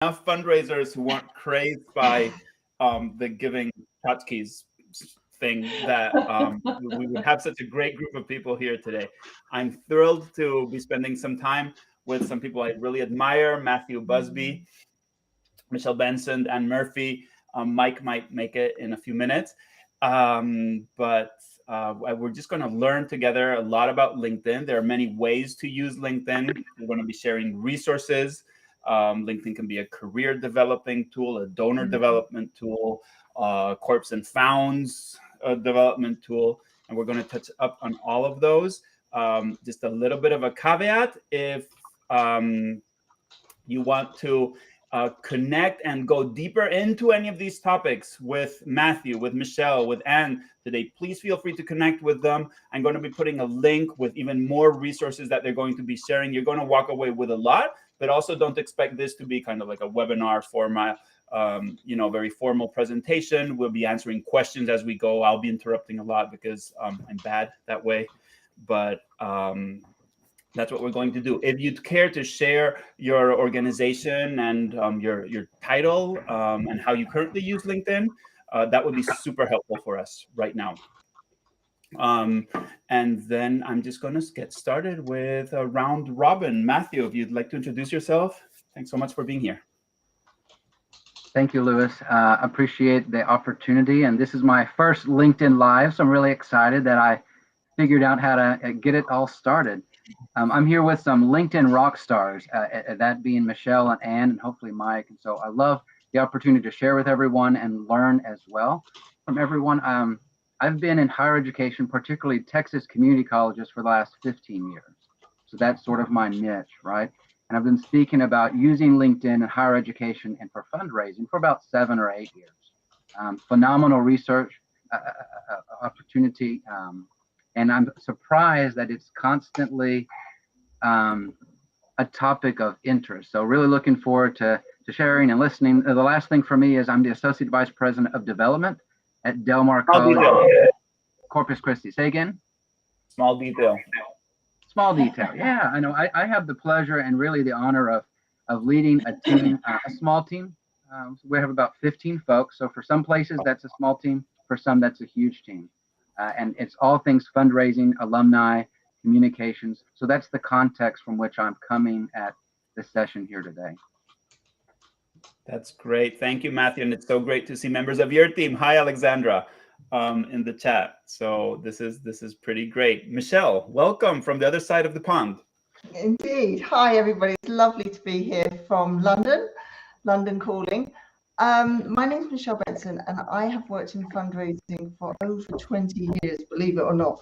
enough fundraisers who weren't crazed by the giving hotkeys thing that we would have such a great group of people here today. I'm thrilled to be spending some time with some people I really admire: Matthew Busby, Michelle Benson, and Murphy. Mike might make it in a few minutes, but we're just going to learn together a lot about LinkedIn. There are many ways to use LinkedIn. We're going to be sharing resources. LinkedIn can be a career developing tool, a donor development tool, corps and founds development tool, and we're going to touch up on all of those. Just a little bit of a caveat: if you want to connect and go deeper into any of these topics with Matthew, with Michelle, with Anne today, please feel free to connect with them. I'm going to be putting a link with even more resources that they're going to be sharing. You're going to walk away with a lot, but also don't expect this to be kind of like a webinar format, very formal presentation. We'll be answering questions as we go. I'll be interrupting a lot because I'm bad that way, but that's what we're going to do. If you'd care to share your organization and your title and how you currently use LinkedIn, that would be super helpful for us right now. And then I'm just going to get started with a round robin. Matthew, if you'd like to introduce yourself. Thanks so much for being here. Thank you, Louis. Appreciate the opportunity. And this is my first LinkedIn Live, so I'm really excited that I figured out how to get it all started. I'm here with some LinkedIn rock stars, that being Michelle and Anne, and hopefully Mike. And so I love the opportunity to share with everyone and learn as well from everyone. I've been in higher education, particularly Texas community colleges, for the last 15 years. So that's sort of my niche, right? And I've been speaking about using LinkedIn in higher education and for fundraising for about 7 or 8 years. Phenomenal research opportunity. And I'm surprised that it's constantly a topic of interest. So really looking forward to sharing and listening. The last thing for me is I'm the Associate Vice President of Development at Del Mar College, Corpus Christi. Say again? Small detail. Small detail. Yeah, I know. I have the pleasure and really the honor of leading a team, a small team. We have about 15 folks. So for some places, that's a small team. For some, that's a huge team. And it's all things fundraising, alumni, communications. So that's the context from which I'm coming at this session here today. That's great. Thank you, Matthew. And it's so great to see members of your team. Hi, Alexandra, in the chat. So this is pretty great. Michelle, welcome from the other side of the pond. Indeed. Hi, everybody. It's lovely to be here from London calling. My name is Michelle Benson, and I have worked in fundraising for over 20 years, believe it or not.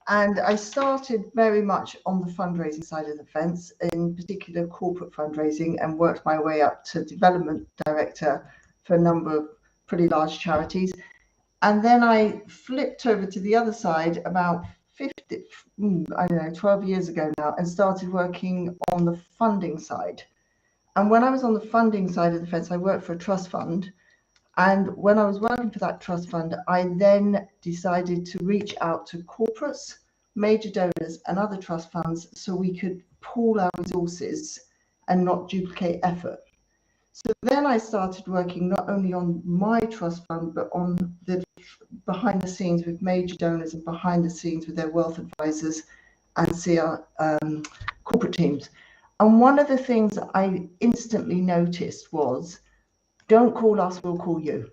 And I started very much on the fundraising side of the fence, in particular corporate fundraising, and worked my way up to development director for a number of pretty large charities. And then I flipped over to the other side about 12 years ago now, and started working on the funding side. And when I was on the funding side of the fence, I worked for a trust fund. And when I was working for that trust fund, I then decided to reach out to corporates, major donors, and other trust funds so we could pool our resources and not duplicate effort. So then I started working not only on my trust fund, but on the behind the scenes with major donors and behind the scenes with their wealth advisors and CR corporate teams. And one of the things I instantly noticed was, don't call us, we'll call you.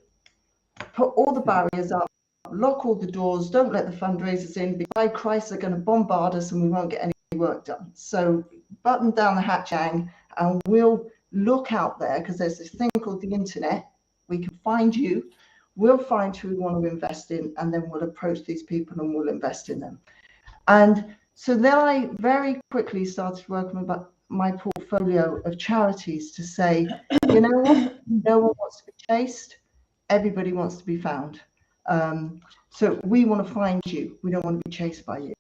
Put all the barriers up, lock all the doors, don't let the fundraisers in, because by Christ, they're going to bombard us and we won't get any work done. So button down the hatch, Ang, and we'll look out there, because there's this thing called the internet. We can find you, we'll find who we want to invest in, and then we'll approach these people and we'll invest in them. And so then I very quickly started working with my portfolio of charities to say, you know what, no one wants to be chased, everybody wants to be found. So we want to find you, we don't want to be chased by you.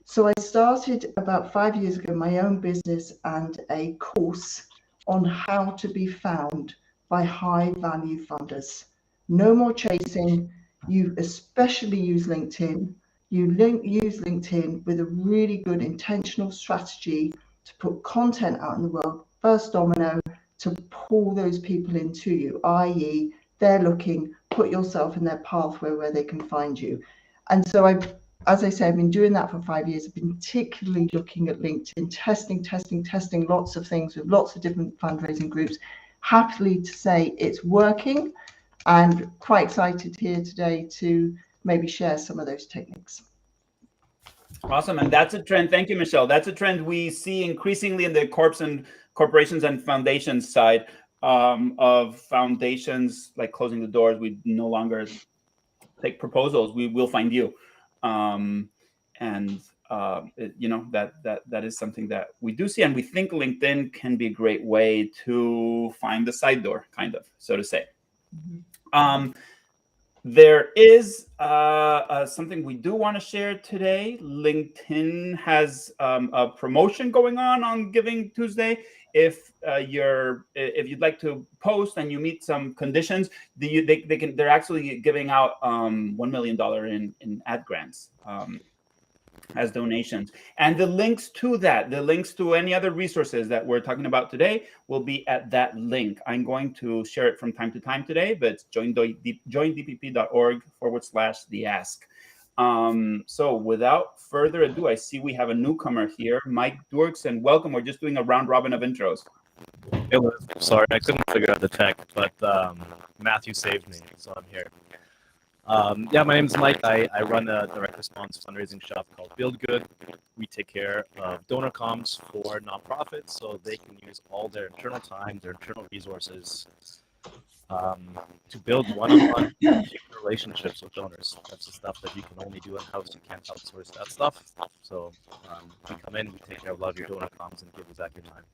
So I started about 5 years ago my own business and a course on how to be found by high value funders. No more chasing. You especially use LinkedIn. You use LinkedIn with a really good intentional strategy to put content out in the world, first domino, to pull those people into you, i.e. they're looking, put yourself in their pathway where they can find you. And so as I say, I've been doing that for 5 years. I've been particularly looking at LinkedIn, testing lots of things with lots of different fundraising groups. Happily to say it's working, and quite excited here today to maybe share some of those techniques. Awesome. And that's a trend. Thank you, Michelle. That's a trend we see increasingly in the corporations and foundations side of foundations, like closing the doors. We no longer take proposals. We will find you. That is something that we do see. And we think LinkedIn can be a great way to find the side door, kind of, so to say. Mm-hmm. There is something we do want to share today. LinkedIn has a promotion going on Giving Tuesday. If you'd like to post and you meet some conditions, they're actually giving out $1 million in ad grants as donations. And the links to that, the links to any other resources that we're talking about today will be at that link. I'm going to share it from time to time today, but it's joindpp.org/the ask. So without further ado, I see we have a newcomer here, Mike Durks, and welcome. We're just doing a round robin of intros. Hey, Liz. Sorry, I couldn't figure out the tech, but Matthew saved me, so I'm here. Yeah, my name's Mike. I run a direct response fundraising shop called Build Good. We take care of donor comms for nonprofits so they can use all their internal time, their internal resources to build one-on-one relationships with donors. That's the stuff that you can only do in-house. You can't outsource that stuff. So we come in, we take care of a lot of your donor comms and give you back your time.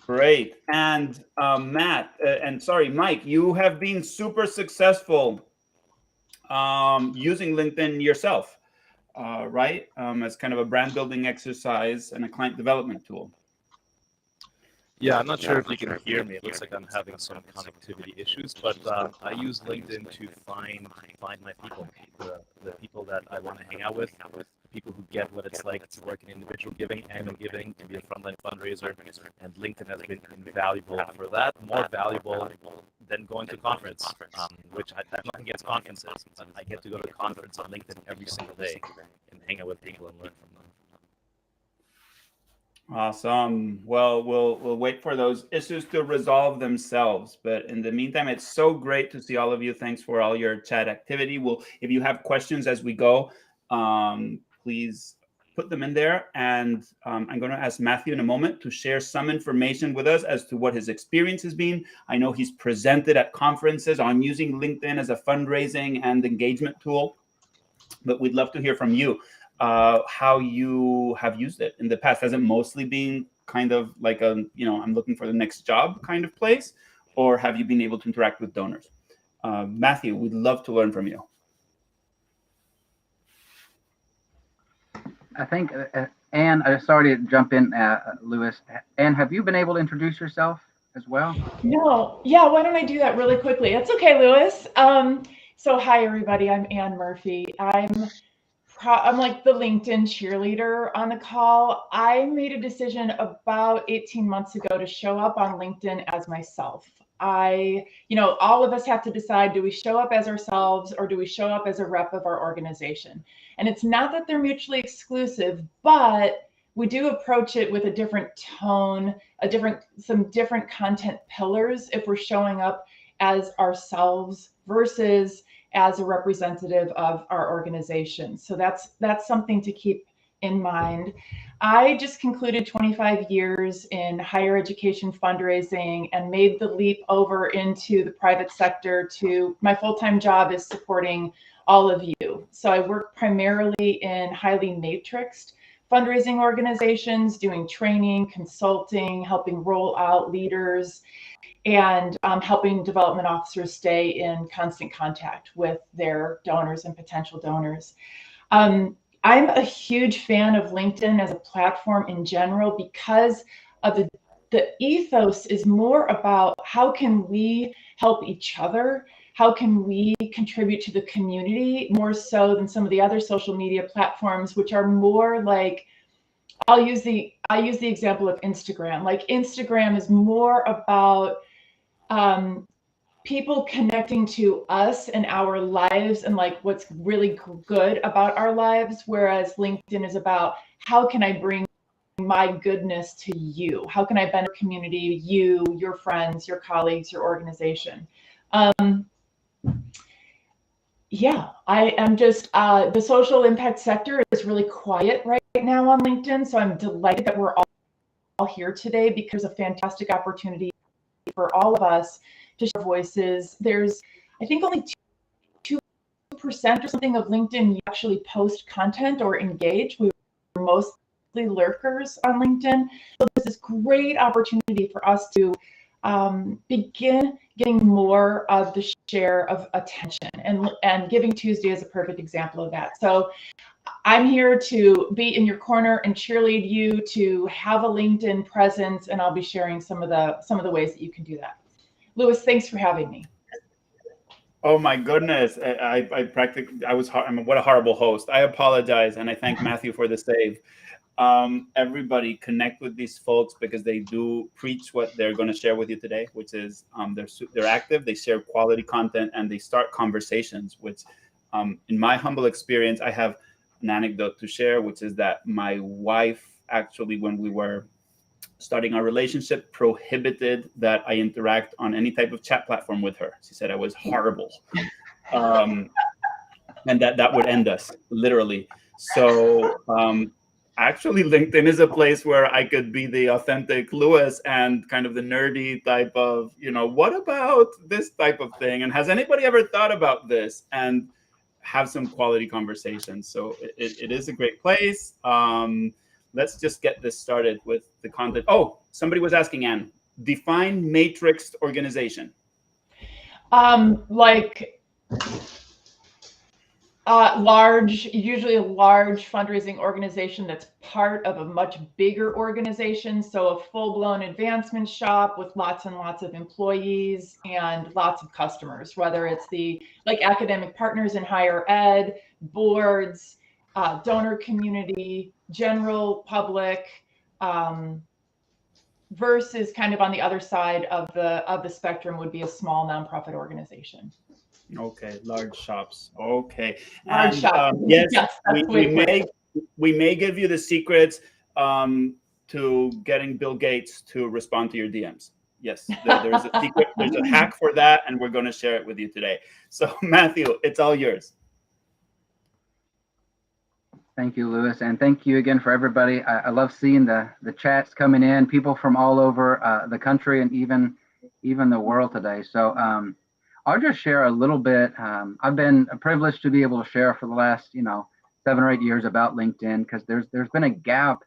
Great. And Mike, you have been super successful using LinkedIn yourself, right? As kind of a brand building exercise and a client development tool. Yeah, I'm not sure if you can hear me. It looks like I'm having some connectivity issues, but I use LinkedIn to find my people, the people that I want to hang out with, people who get what it's like to work in individual giving, annual giving, to be a frontline fundraiser, and LinkedIn has been invaluable for that, more valuable than going to a conference, which I'm not against conferences. I get to go to a conference on LinkedIn every single day and hang out with people and learn from them. Awesome. Well, we'll wait for those issues to resolve themselves. But in the meantime, it's so great to see all of you. Thanks for all your chat activity. If you have questions as we go, please put them in there. And I'm going to ask Matthew in a moment to share some information with us as to what his experience has been. I know he's presented at conferences on using LinkedIn as a fundraising and engagement tool, but we'd love to hear from you. How you have used it in the past. Has it mostly been kind of like I'm looking for the next job kind of place, or have you been able to interact with donors? Matthew, we'd love to learn from you. I think, Anne, sorry to jump in, Lewis. Anne, have you been able to introduce yourself as well? No. Yeah, why don't I do that really quickly? It's okay, Lewis. So hi, everybody. I'm Anne Murphy. I'm like the LinkedIn cheerleader on the call. I made a decision about 18 months ago to show up on LinkedIn as myself. All of us have to decide, do we show up as ourselves or do we show up as a rep of our organization? And it's not that they're mutually exclusive, but we do approach it with a different tone, some different content pillars if we're showing up as ourselves versus as a representative of our organization. So that's something to keep in mind. I just concluded 25 years in higher education fundraising and made the leap over into the private sector. My full-time job is supporting all of you. So I work primarily in highly matrixed fundraising organizations, doing training, consulting, helping roll out leaders, and helping development officers stay in constant contact with their donors and potential donors. I'm a huge fan of LinkedIn as a platform in general because of the ethos is more about how can we help each other? How can we contribute to the community more so than some of the other social media platforms, which are more like I use the example of Instagram. Like Instagram is more about people connecting to us and our lives and like what's really good about our lives, whereas LinkedIn is about how can I bring my goodness to you? How can I benefit community, you, your friends, your colleagues, your organization? Yeah, I am just, the social impact sector is really quiet right now on LinkedIn. So I'm delighted that we're all here today because it's a fantastic opportunity for all of us to share voices. There's, I think, only 2% or something of LinkedIn actually post content or engage. We were mostly lurkers on LinkedIn. So there's this great opportunity for us to begin getting more of the share of attention, and Giving Tuesday is a perfect example of that. So I'm here to be in your corner and cheerlead you to have a LinkedIn presence, and I'll be sharing some of the ways that you can do that. Louis, thanks for having me. Oh my goodness! I practically what a horrible host. I apologize, and I thank Matthew for the save. Everybody connect with these folks because they do preach what they're going to share with you today, which is they're active, they share quality content, and they start conversations. Which, in my humble experience, I have an anecdote to share, which is that my wife actually, when we were starting our relationship, prohibited that I interact on any type of chat platform with her. She said I was horrible, and that would end us literally. So actually, LinkedIn is a place where I could be the authentic Louis and kind of the nerdy type of, what about this type of thing? And has anybody ever thought about this? And have some quality conversations. So it is a great place. Let's just get this started with the content. Oh, somebody was asking, Anne, define matrixed organization. Like usually a large fundraising organization that's part of a much bigger organization. So a full-blown advancement shop with lots and lots of employees and lots of customers, whether it's like academic partners in higher ed, boards, donor community, general public, versus kind of on the other side of the spectrum would be a small nonprofit organization. Okay, large shops. Okay, large and shops. yes, we may give you the secrets to getting Bill Gates to respond to your DMs. Yes, there's a secret. There's a hack for that, and we're going to share it with you today. So, Matthew, it's all yours. Thank you, Louis, and thank you again for everybody. I love seeing the chats coming in, people from all over the country and even the world today. So I'll just share a little bit. I've been privileged to be able to share for the last 7 or 8 years about LinkedIn, because there's been a gap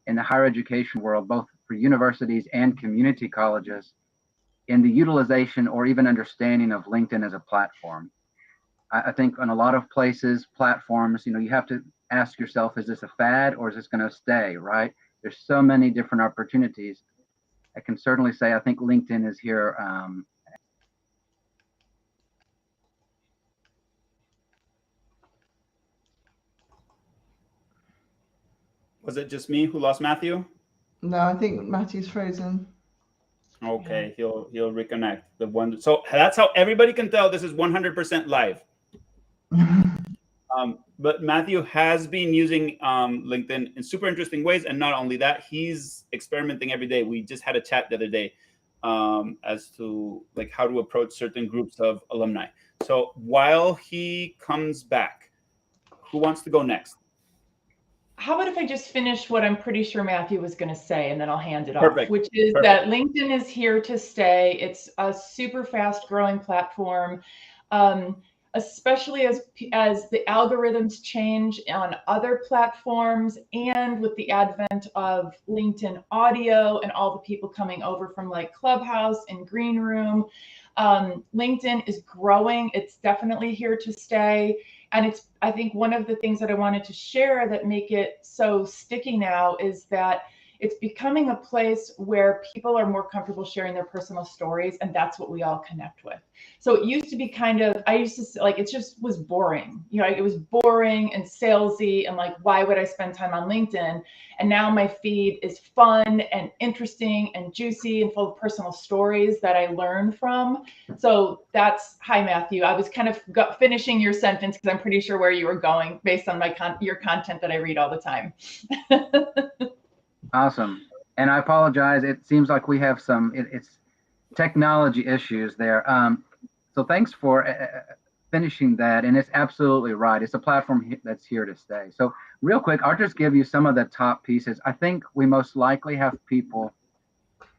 in the higher education world, both for universities and community colleges, in the utilization or even understanding of LinkedIn as a platform. I think in a lot of places, platforms, you have to ask yourself, is this a fad or is this going to stay, right? There's so many different opportunities. I can certainly say I think LinkedIn is here. Was it just me who lost Matthew? No, I think Matthew's frozen. Okay, he'll reconnect. So that's how everybody can tell this is 100% live. But Matthew has been using LinkedIn in super interesting ways, and not only that, he's experimenting every day. We just had a chat the other day as to like how to approach certain groups of alumni. So while he comes back, who wants to go next? How about if I just finish what I'm pretty sure Matthew was going to say, and then I'll hand it Perfect. off, which is that LinkedIn is here to stay. It's a super fast growing platform, especially as the algorithms change on other platforms, and with the advent of LinkedIn audio and all the people coming over from like Clubhouse and Green Room. LinkedIn is growing. It's definitely here to stay. And I think one of the things that I wanted to share that make it so sticky now is that it's becoming a place where people are more comfortable sharing their personal stories, and that's what we all connect with. So it used to be kind of, I used to say, like, it just was boring. You know, it was boring and salesy, and like, why would I spend time on LinkedIn? And now my feed is fun and interesting and juicy and full of personal stories that I learn from. So that's, hi, Matthew. I was kind of finishing your sentence because I'm pretty sure where you were going based on your content that I read all the time. Awesome. And I apologize. It seems like we have some, it's technology issues there. So thanks for finishing that. And it's absolutely right. It's a platform that's here to stay. So real quick, I'll just give you some of the top pieces. I think we most likely have people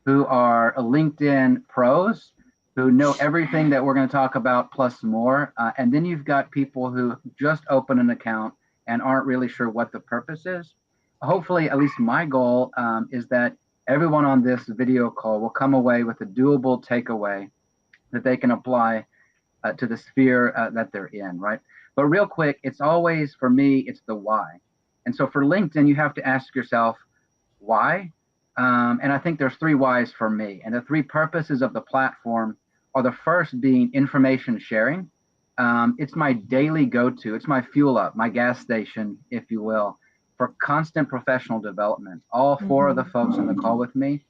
who are LinkedIn pros, who know everything that we're going to talk about plus more. And then you've got people who just open an account and aren't really sure what the purpose is. Hopefully, at least my goal is that everyone on this video call will come away with a doable takeaway that they can apply to the sphere that they're in, right? But real quick, it's always, for me, it's the why. And so for LinkedIn, you have to ask yourself, why? And I think there's 3 whys for me. And the 3 purposes of the platform are, the first being information sharing. It's my daily go-to. It's my fuel up, my gas station, if you will, for constant professional development. All 4 of the folks on the call with me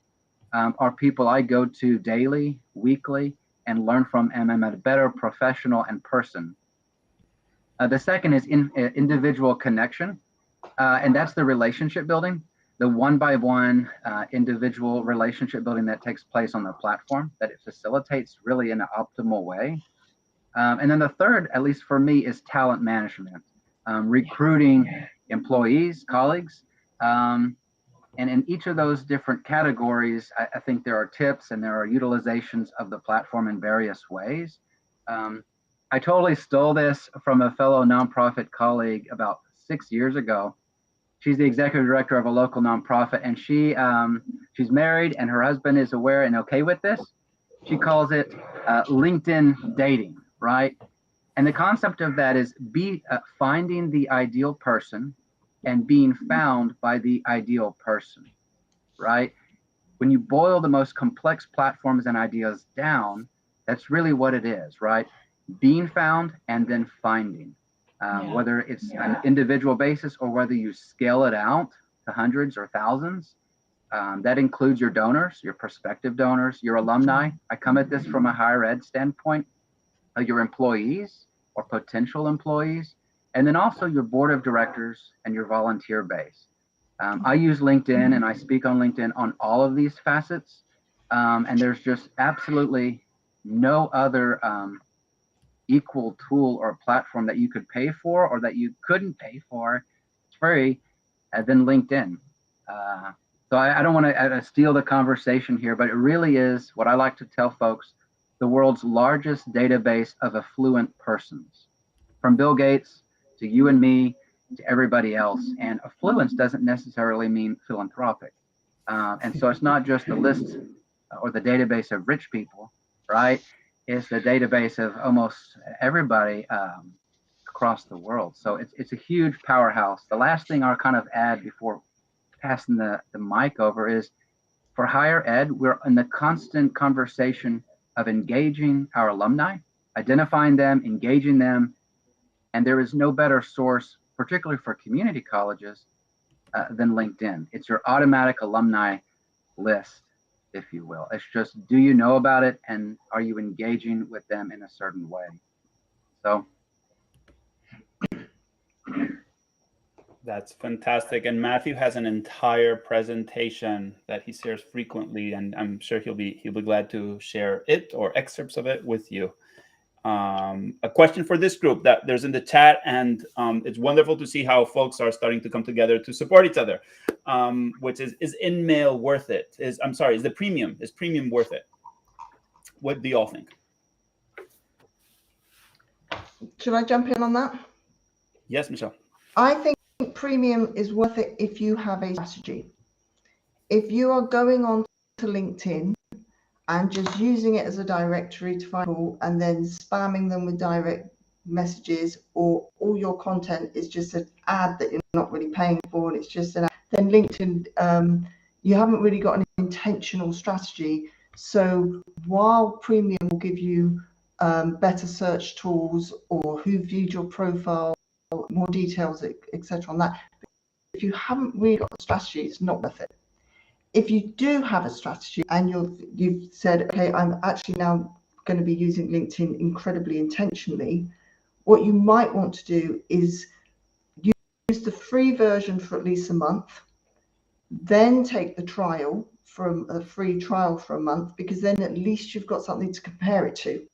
are people I go to daily, weekly, and learn from, and I'm a better professional and person. The second is individual connection, and that's the relationship building, the one-by-one individual relationship building that takes place on the platform, that it facilitates really in an optimal way. And then the third, at least for me, is talent management, recruiting employees, colleagues. And in each of those different categories, I think there are tips and there are utilizations of the platform in various ways. I totally stole this from a fellow nonprofit colleague about 6 years ago. She's the executive director of a local nonprofit, and she's married, and her husband is aware and okay with this. She calls it LinkedIn dating, right? And the concept of that is finding the ideal person and being found by the ideal person, right? When you boil the most complex platforms and ideas down, that's really what it is, right? Being found and then finding, whether it's an individual basis or whether you scale it out to hundreds or thousands. That includes your donors, your prospective donors, your alumni. I come at this from a higher ed standpoint, your employees or potential employees, and then also your board of directors and your volunteer base. I use LinkedIn and I speak on LinkedIn on all of these facets. And there's just absolutely no other equal tool or platform that you could pay for or that you couldn't pay for. It's free than LinkedIn. So I don't want to steal the conversation here, but it really is what I like to tell folks, the world's largest database of affluent persons, from Bill Gates to you and me to everybody else. And affluence doesn't necessarily mean philanthropic. And so it's not just the list or the database of rich people, right? It's the database of almost everybody across the world. So it's a huge powerhouse. The last thing I'll kind of add before passing the mic over is, for higher ed, we're in the constant conversation of engaging our alumni, identifying them, engaging them. And there is no better source, particularly for community colleges, than LinkedIn. It's your automatic alumni list, if you will. It's just, do you know about it, and are you engaging with them in a certain way? So that's fantastic. And Matthew has an entire presentation that he shares frequently, and I'm sure he'll be glad to share it or excerpts of it with you. A question for this group that there's in the chat, and it's wonderful to see how folks are starting to come together to support each other, which is InMail worth it? Is premium worth it? What do you all think? Should I jump in on that? Yes, Michelle. I think premium is worth it if you have a strategy. If you are going on to LinkedIn and just using it as a directory to find people and then spamming them with direct messages, or all your content is just an ad that you're not really paying for and it's just an ad, then LinkedIn you haven't really got an intentional strategy. So while premium will give you better search tools or who viewed your profile, more details, etc. on that, if you haven't really got a strategy, it's not worth it. If you do have a strategy and you've said, okay, I'm actually now going to be using LinkedIn incredibly intentionally, what you might want to do is use the free version for at least a month, then take the trial from a free trial for a month, because then at least you've got something to compare it to.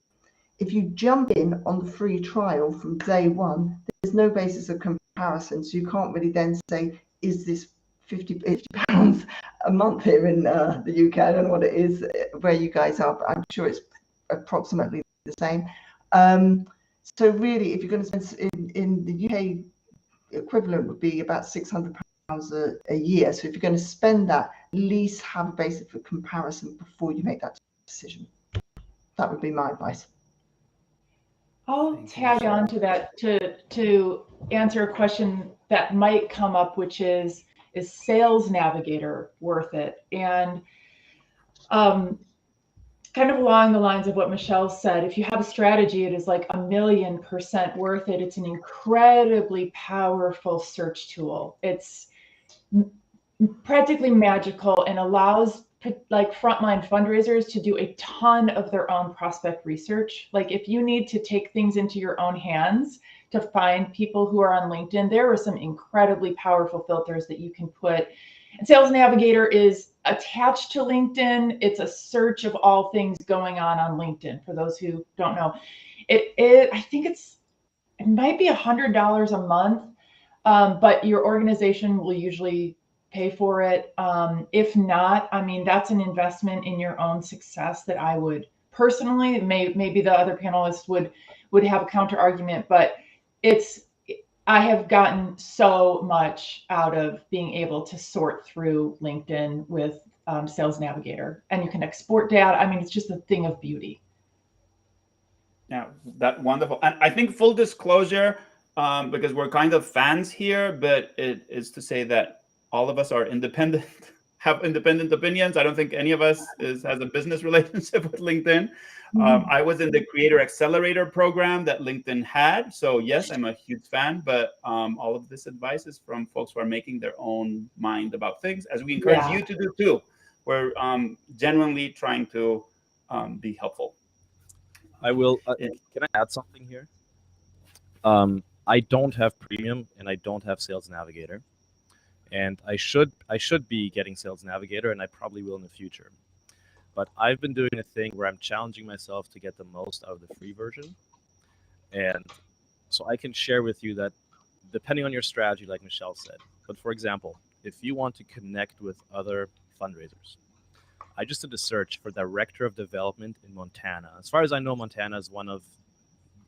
If you jump in on the free trial from day one, there's no basis of comparison. So you can't really then say, is this £50 a month here in the UK? I don't know what it is where you guys are, but I'm sure it's approximately the same. So really, if you're going to spend in the UK, equivalent would be about £600 a year. So if you're going to spend that, at least have a basis for comparison before you make that decision. That would be my advice. I'll tag on to that to answer a question that might come up, which is Sales Navigator worth it? And kind of along the lines of what Michelle said, if you have a strategy, it is like 1,000,000% worth it. It's an incredibly powerful search tool. It's practically magical and allows like frontline fundraisers to do a ton of their own prospect research. Like if you need to take things into your own hands to find people who are on LinkedIn, there are some incredibly powerful filters that you can put. And Sales Navigator is attached to LinkedIn. It's a search of all things going on LinkedIn. For those who don't know, I think it might be $100 a month, but your organization will usually pay for it. If not, I mean, that's an investment in your own success that I would personally, maybe the other panelists would have a counter argument, but I have gotten so much out of being able to sort through LinkedIn with Sales Navigator, and you can export data. I mean, it's just a thing of beauty. Yeah, that wonderful. And I think full disclosure, because we're kind of fans here, but it is to say that all of us are independent, have independent opinions. I don't think any of us has a business relationship with LinkedIn. I was in the Creator Accelerator program that LinkedIn had. So yes, I'm a huge fan, but all of this advice is from folks who are making their own mind about things, as we encourage you to do too. We're genuinely trying to be helpful. I will. Can I add something here? I don't have Premium and I don't have Sales Navigator, and I should be getting Sales Navigator, and I probably will in the future. But I've been doing a thing where I'm challenging myself to get the most out of the free version, and so I can share with you that depending on your strategy, like Michelle said. But for example, if you want to connect with other fundraisers, I just did a search for Director of Development in Montana. As far as I know, Montana is one of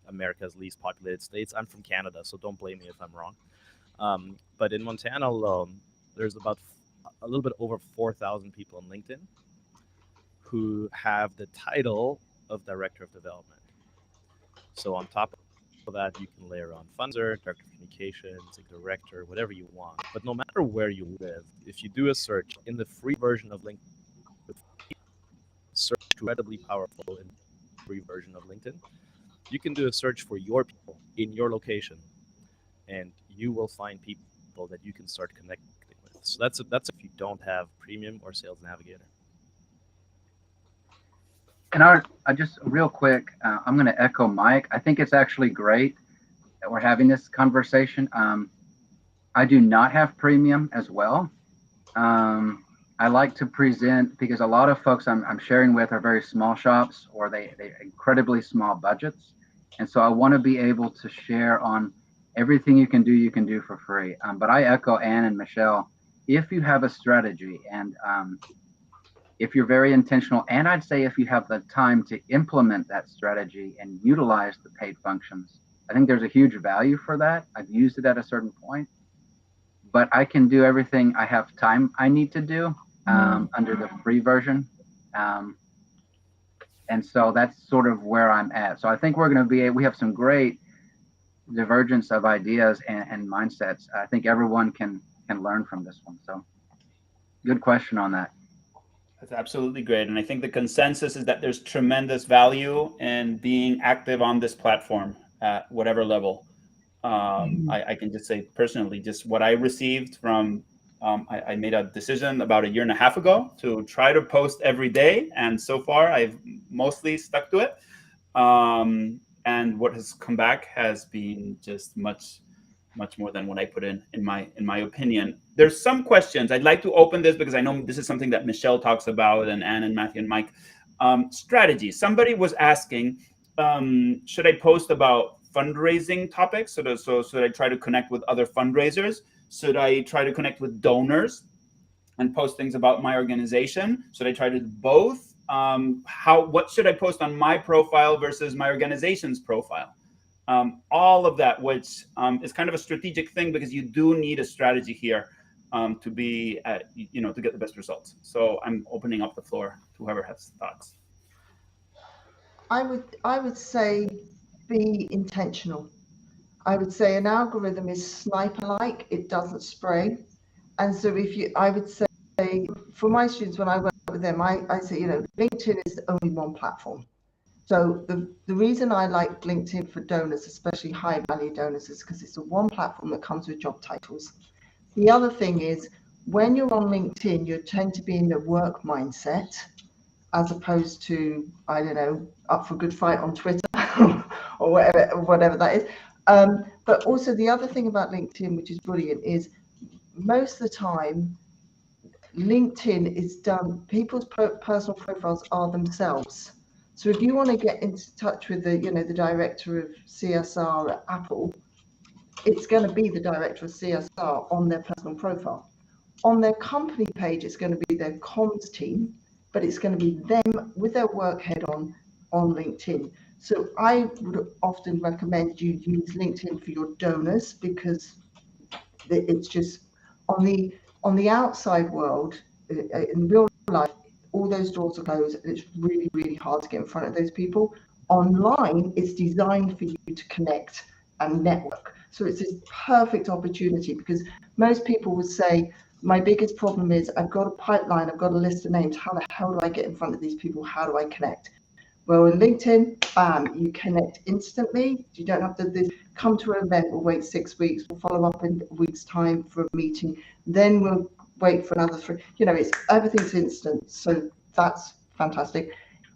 America's least populated states. I'm from Canada, so don't blame me if I'm wrong. But in Montana alone, there's about a little bit over 4,000 people on LinkedIn who have the title of Director of Development. So on top of that, you can layer on fundraiser, Director of Communications, a Director, whatever you want. But no matter where you live, if you do a search in the free version of LinkedIn, search incredibly powerful in the free version of LinkedIn, you can do a search for your people in your location, and you will find people that you can start connecting with. So that's if you don't have Premium or Sales Navigator. And I just real quick, I'm going to echo Mike. I think it's actually great that we're having this conversation. I do not have Premium as well. I like to present, because a lot of folks I'm sharing with are very small shops, or they incredibly small budgets. And so I want to be able to share on everything you can do for free. But I echo Anne and Michelle. If you have a strategy, and if you're very intentional, and I'd say if you have the time to implement that strategy and utilize the paid functions, I think there's a huge value for that. I've used it at a certain point, but I can do everything I have time I need to do under the free version. And so that's sort of where I'm at. So I think we're going to we have some great divergence of ideas and mindsets. I think everyone can learn from this one. So Good question on that. That's absolutely great. And I think the consensus is that there's tremendous value in being active on this platform at whatever level. I can just say personally, just what I received from, I made a decision about a year and a half ago to try to post every day. And so far, I've mostly stuck to it. And what has come back has been just much more than what I put in my opinion. There's some questions. I'd like to open this because I know this is something that Michelle talks about, and Anne and Matthew and Mike. Strategy. Somebody was asking, should I post about fundraising topics? So should I try to connect with other fundraisers? Should I try to connect with donors and post things about my organization? Should I try to do both? What should I post on my profile versus my organization's profile? All of that, which is kind of a strategic thing, because you do need a strategy here to be, to get the best results. So I'm opening up the floor to whoever has thoughts. I would say be intentional. I would say an algorithm is sniper-like; it doesn't spray. And so I would say for my students, when I work with them, I say, LinkedIn is only one platform. So the reason I like LinkedIn for donors, especially high value donors, is because it's the one platform that comes with job titles. The other thing is, when you're on LinkedIn, you tend to be in the work mindset, as opposed to, I don't know, up for a good fight on Twitter or whatever that is. But also the other thing about LinkedIn, which is brilliant, is most of the time, LinkedIn is done, people's personal profiles are themselves. So if you want to get into touch with the director of CSR at Apple, it's going to be the director of CSR on their personal profile. On their company page, it's going to be their comms team, but it's going to be them with their work head on LinkedIn. So I would often recommend you use LinkedIn for your donors, because it's just on the outside world, in real life, all those doors are closed, and it's really, really hard to get in front of those people. Online, it's designed for you to connect and network. So it's this perfect opportunity, because most people would say, my biggest problem is I've got a pipeline, I've got a list of names. How the hell do I get in front of these people? How do I connect? Well, in LinkedIn, bam, you connect instantly. You don't have to come to an event, we'll wait 6 weeks, we'll follow up in a week's time for a meeting, then we'll wait for another 3. Everything's instant. So that's fantastic.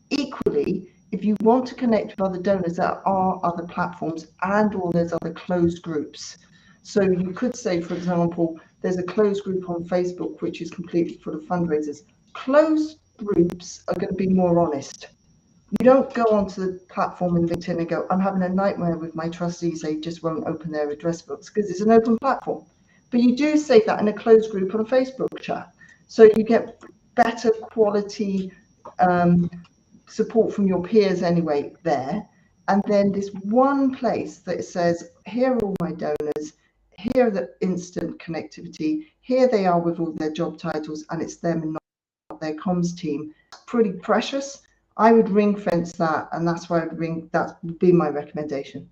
Equally, if you want to connect with other donors, there are other platforms and all those other closed groups. So you could say, for example, there's a closed group on Facebook, which is completely full of fundraisers. Closed groups are going to be more honest. You don't go onto the platform in LinkedIn and go, I'm having a nightmare with my trustees, they just won't open their address books, because it's an open platform. But you do say that in a closed group on a Facebook chat. So you get better quality support from your peers anyway there. And then this one place that says, here are all my donors, here are the instant connectivity, here they are with all their job titles, and it's them and not their comms team. Pretty precious. I would ring fence that, and that's why that would be my recommendation.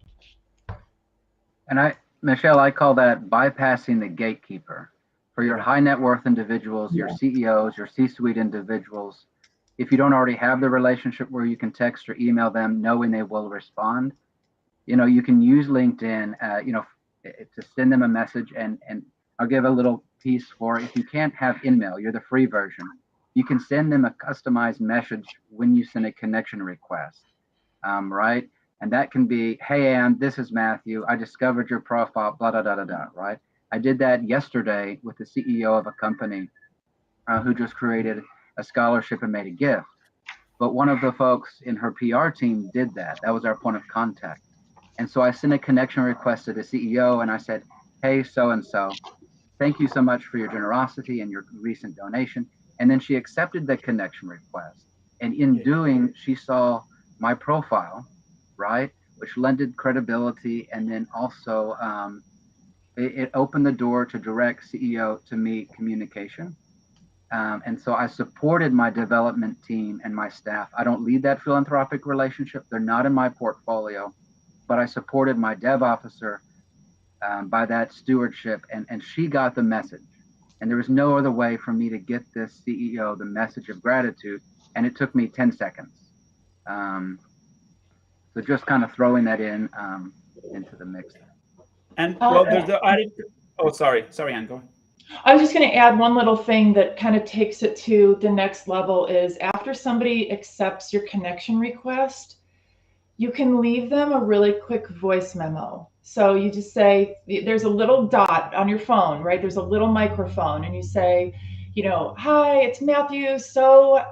And Michelle, I call that bypassing the gatekeeper. For your high net worth individuals, your CEOs, your C-suite individuals, if you don't already have the relationship where you can text or email them knowing they will respond, you can use LinkedIn, to send them a message. And I'll give a little piece for, if you can't have InMail, you're the free version, you can send them a customized message when you send a connection request, right? And that can be, hey, Ann, this is Matthew. I discovered your profile, blah, blah, blah, blah, blah, right? I did that yesterday with the CEO of a company who just created a scholarship and made a gift. But one of the folks in her PR team did that. That was our point of contact. And so I sent a connection request to the CEO, and I said, hey, so-and-so, thank you so much for your generosity and your recent donation. And then she accepted the connection request. And in doing, she saw my profile, right, which lended credibility. And then also it opened the door to direct CEO to me communication. And so I supported my development team and my staff. I don't lead that philanthropic relationship. They're not in my portfolio, but I supported my dev officer by that stewardship. And she got the message. And there was no other way for me to get this CEO the message of gratitude. And it took me 10 seconds. So just kind of throwing that into the mix there. And well, there's the added. Oh, sorry, Ann, go ahead. I was just going to add one little thing that kind of takes it to the next level is after somebody accepts your connection request, you can leave them a really quick voice memo. So you just say, there's a little dot on your phone, right? There's a little microphone, and you say, hi, it's Matthew. So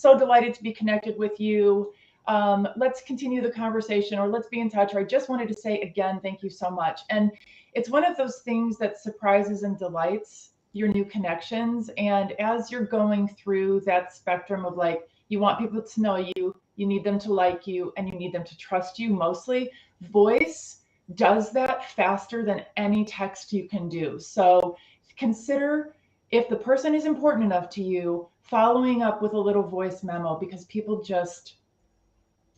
delighted to be connected with you. Let's continue the conversation, or let's be in touch. Or I just wanted to say again, thank you so much. And it's one of those things that surprises and delights your new connections. And as you're going through that spectrum of like, you want people to know you, you need them to like you, and you need them to trust you mostly, voice does that faster than any text you can do. So consider, if the person is important enough to you, following up with a little voice memo, because people just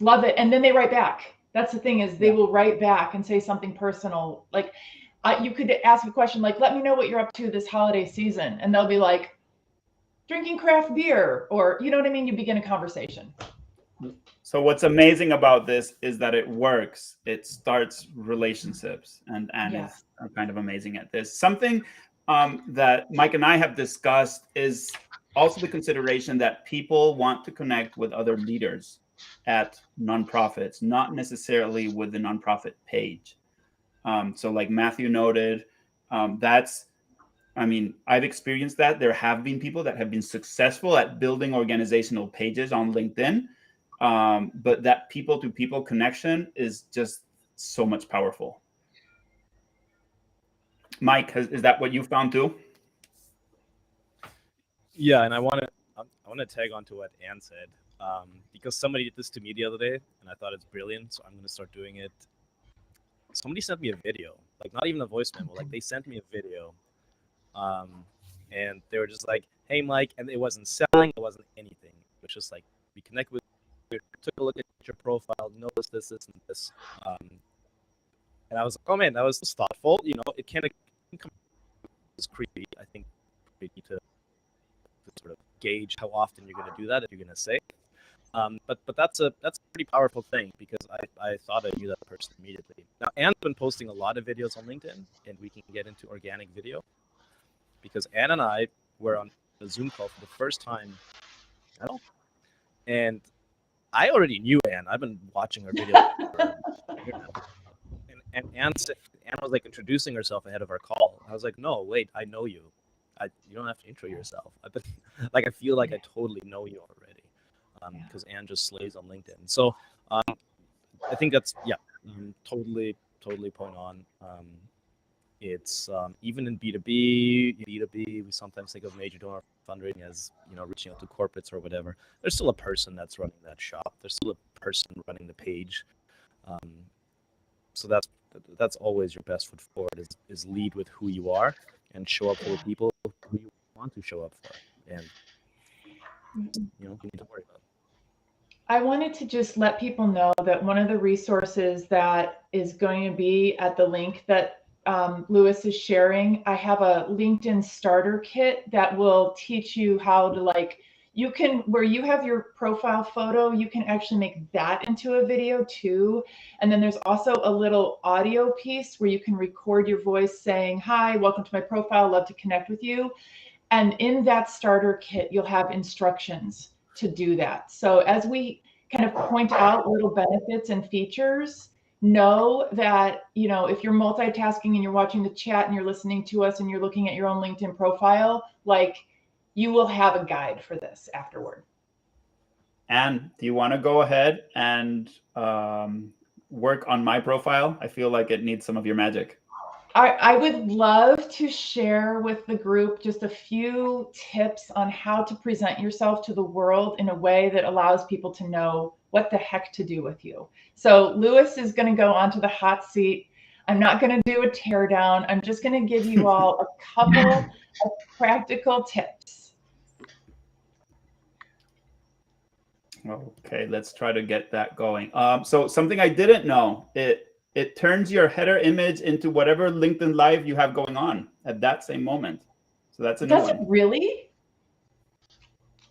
love it. And then they write back. That's the thing, is they will write back and say something personal. Like you could ask a question like, let me know what you're up to this holiday season. And they'll be like, drinking craft beer, or you know what I mean? You begin a conversation. So what's amazing about this is that it works. It starts relationships, and is kind of amazing at this. Something that Mike and I have discussed is also the consideration that people want to connect with other leaders at nonprofits, not necessarily with the nonprofit page. So like Matthew noted, I've experienced that. There have been people that have been successful at building organizational pages on LinkedIn, but that people-to-people connection is just so much powerful. Mike, is that what you found too? Yeah, and I want to tag on to what Ann said, because somebody did this to me the other day, and I thought it's brilliant, so I'm going to start doing it. Somebody sent me a video, like not even a voice memo, like they sent me a video. And they were just like, hey, Mike, and it wasn't selling, it wasn't anything. It was just like, we connect with you, took a look at your profile, noticed this, and this. And I was like, oh man, that was thoughtful. It can come as creepy, I think, creepy to sort of gauge how often you're going to do that, if you're going to say. But that's a pretty powerful thing, because I thought I knew that person immediately. Now, Ann's been posting a lot of videos on LinkedIn, and we can get into organic video, because Ann and I were on a Zoom call for the first time, and I already knew Ann. I've been watching her videos for a year now. And Ann was like introducing herself ahead of our call. I was like, no, wait, I know you. You don't have to intro yourself. I feel like I totally know you already, because Ann just slays on LinkedIn. So I think that's totally point on. It's even in B2B, we sometimes think of major donor fundraising as reaching out to corporates or whatever. There's still a person that's running that shop. There's still a person running the page. So that's always your best foot forward, is lead with who you are and show up for the people who you want to show up for, and you need to worry about it. I wanted to just let people know that one of the resources that is going to be at the link that Lewis is sharing, I have a LinkedIn starter kit that will teach you how to where you have your profile photo, you can actually make that into a video too. And then there's also a little audio piece where you can record your voice saying, hi, welcome to my profile, love to connect with you. And in that starter kit, you'll have instructions to do that. So as we kind of point out little benefits and features, know that, if you're multitasking and you're watching the chat and you're listening to us and you're looking at your own LinkedIn profile, you will have a guide for this afterward. Ann, do you want to go ahead and work on my profile? I feel like it needs some of your magic. I would love to share with the group just a few tips on how to present yourself to the world in a way that allows people to know what the heck to do with you. So Lewis is going to go onto the hot seat. I'm not going to do a teardown. I'm just going to give you all a couple of practical tips. Okay, let's try to get that going. So something I didn't know, it turns your header image into whatever LinkedIn Live you have going on at that same moment. So that's a new Does it one. really?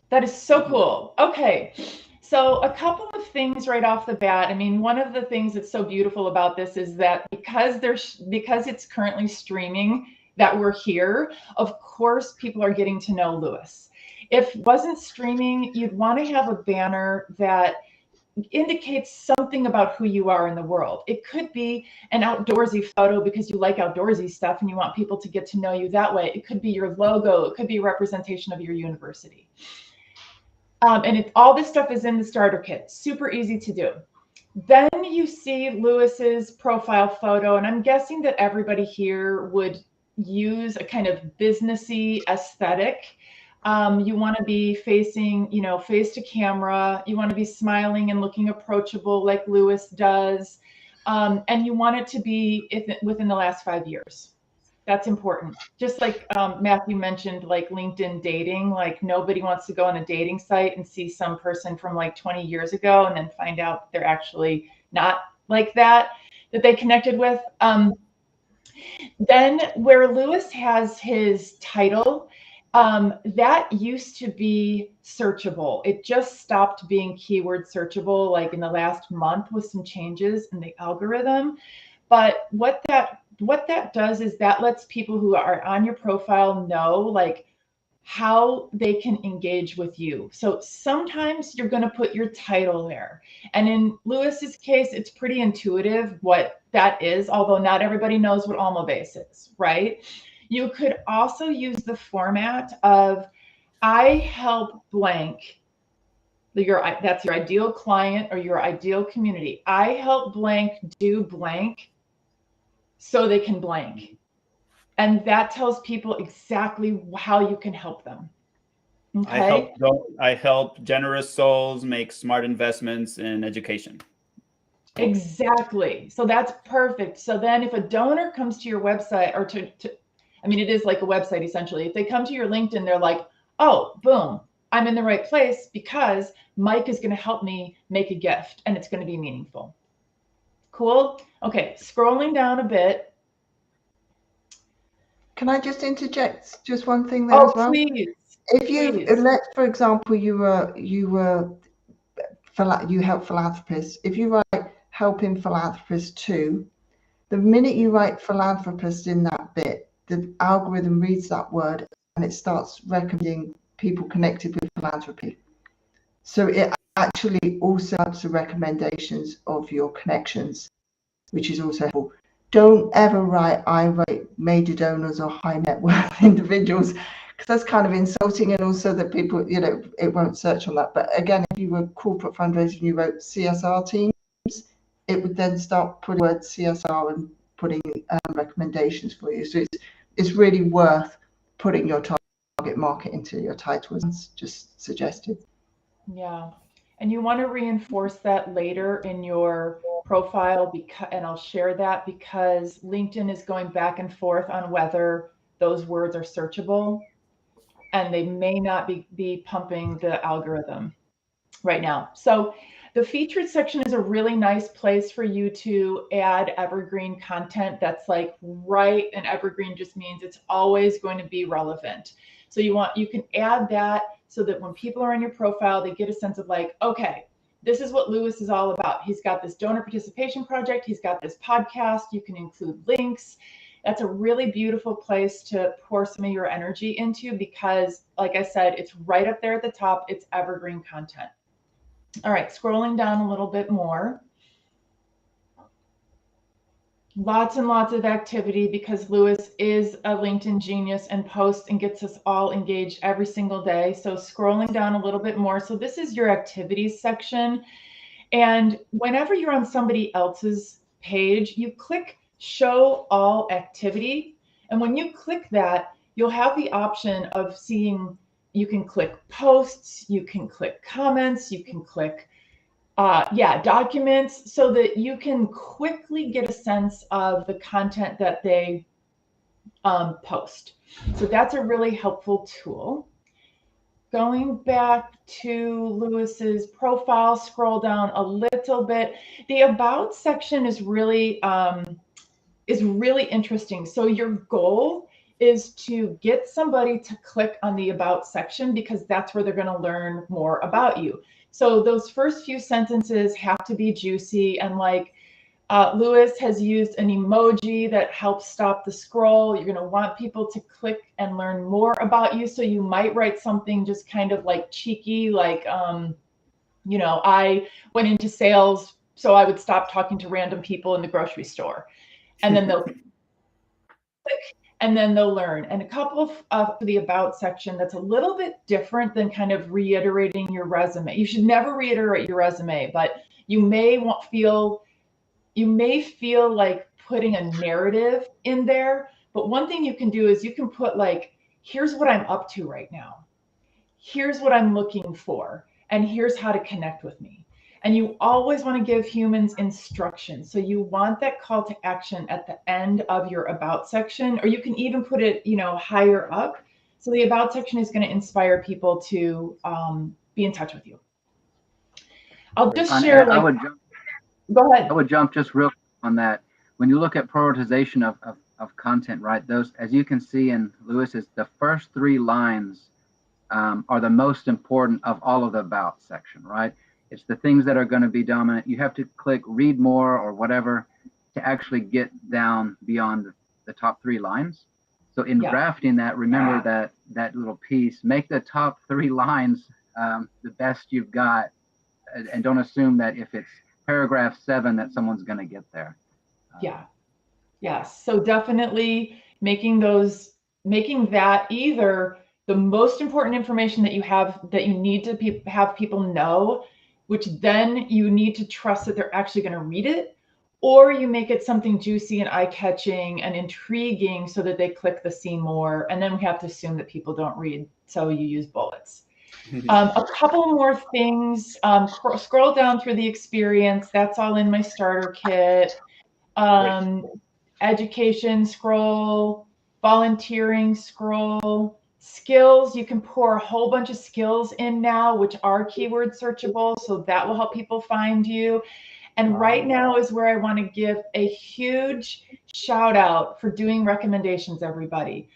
That is so cool. Okay. So a couple of things right off the bat. I mean, one of the things that's so beautiful about this is that because it's currently streaming, that we're here, of course, people are getting to know Lewis. If it wasn't streaming, you'd want to have a banner that indicates something about who you are in the world. It could be an outdoorsy photo because you like outdoorsy stuff and you want people to get to know you that way. It could be your logo. It could be a representation of your university. And all this stuff is in the starter kit. Super easy to do. Then you see Lewis's profile photo, and I'm guessing that everybody here would use a kind of businessy aesthetic. You want to be facing, face to camera. You want to be smiling and looking approachable like Lewis does. And you want it to be within the last 5 years. That's important. Just like Matthew mentioned, like LinkedIn dating, like nobody wants to go on a dating site and see some person from like 20 years ago and then find out they're actually not like that they connected with. Then where Lewis has his title, that used to be searchable. It just stopped being keyword searchable like in the last month with some changes in the algorithm. But what that does is that lets people who are on your profile know like how they can engage with you. So sometimes you're going to put your title there. And in Lewis's case, it's pretty intuitive what that is, although not everybody knows what Alma Base is, right? You could also use the format of I help blank. That's your ideal client or your ideal community. I help blank do blank so they can blank. And that tells people exactly how you can help them. Okay. I help generous souls make smart investments in education. Exactly. So that's perfect. So then if a donor comes to your website or it is like a website essentially. If they come to your LinkedIn, they're like, oh, boom, I'm in the right place because Mike is going to help me make a gift and it's going to be meaningful. Cool. Okay. Scrolling down a bit. Can I just interject just one thing there as well? Please. If let's, for example, you help philanthropists. If you write helping philanthropists too, the minute you write philanthropist in that bit, the algorithm reads that word and it starts recommending people connected with philanthropy. So it actually also adds the recommendations of your connections, which is also helpful. Don't ever write I rate major donors or high net worth individuals, because that's kind of insulting, and also that people, it won't search on that. But again, if you were corporate fundraiser and you wrote CSR teams, it would then start putting the word CSR and putting recommendations for you. So it's really worth putting your target market into your titles, just suggested. Yeah. And you want to reinforce that later in your profile, and I'll share that because LinkedIn is going back and forth on whether those words are searchable, and they may not be pumping the algorithm right now. So the featured section is a really nice place for you to add evergreen content that's like right, and evergreen just means it's always going to be relevant. So you can add that so that when people are on your profile, they get a sense of like, okay, this is what Lewis is all about. He's got this donor participation project. He's got this podcast. You can include links. That's a really beautiful place to pour some of your energy into because, like I said, it's right up there at the top. It's evergreen content. All right, scrolling down a little bit more. Lots and lots of activity because Lewis is a LinkedIn genius and posts and gets us all engaged every single day. So scrolling down a little bit more. So this is your activities section. And whenever you're on somebody else's page, you click show all activity. And when you click that, you'll have the option of seeing, you can click posts, you can click comments, you can click documents, so that you can quickly get a sense of the content that they post. So that's a really helpful tool. Going back to Lewis's profile, scroll down a little bit. The about section is really interesting. So your goal is to get somebody to click on the about section, because that's where they're going to learn more about you. So those first few sentences have to be juicy, and like Lewis has used an emoji that helps stop the scroll. You're going to want people to click and learn more about you. So you might write something just kind of like cheeky, like, you know, I went into sales, so I would stop talking to random people in the grocery store. And then they'll click, and then they'll learn. And a couple of the about section that's a little bit different than kind of reiterating your resume. You should never reiterate your resume, but you may feel like putting a narrative in there. But one thing you can do is you can put like, here's what I'm up to right now. Here's what I'm looking for. And here's how to connect with me. And you always want to give humans instructions. So you want that call to action at the end of your about section, or you can even put it, you know, higher up. So the about section is going to inspire people to be in touch with you. I'll just share. Like, go ahead. I would jump just real quick on that. When you look at prioritization of content, right? Those, as you can see in Lewis's, the first 3 lines are the most important of all of the about section, right? It's the things that are going to be dominant. You have to click read more or whatever to actually get down beyond the top 3 lines. So in drafting that, remember that little piece, make the top 3 lines the best you've got, and don't assume that if it's paragraph 7 that someone's going to get there. Yes. So definitely making that either the most important information that you have, that you need to have people know, which then you need to trust that they're actually going to read it, or you make it something juicy and eye-catching and intriguing so that they click the see more, and then we have to assume that people don't read, so you use bullets. A couple more things. Scroll down through the experience. That's all in my starter kit. Education, scroll. Volunteering, scroll. Skills, you can pour a whole bunch of skills in now, which are keyword searchable, so that will help people find you. And right now is where I want to give a huge shout out for doing recommendations, everybody.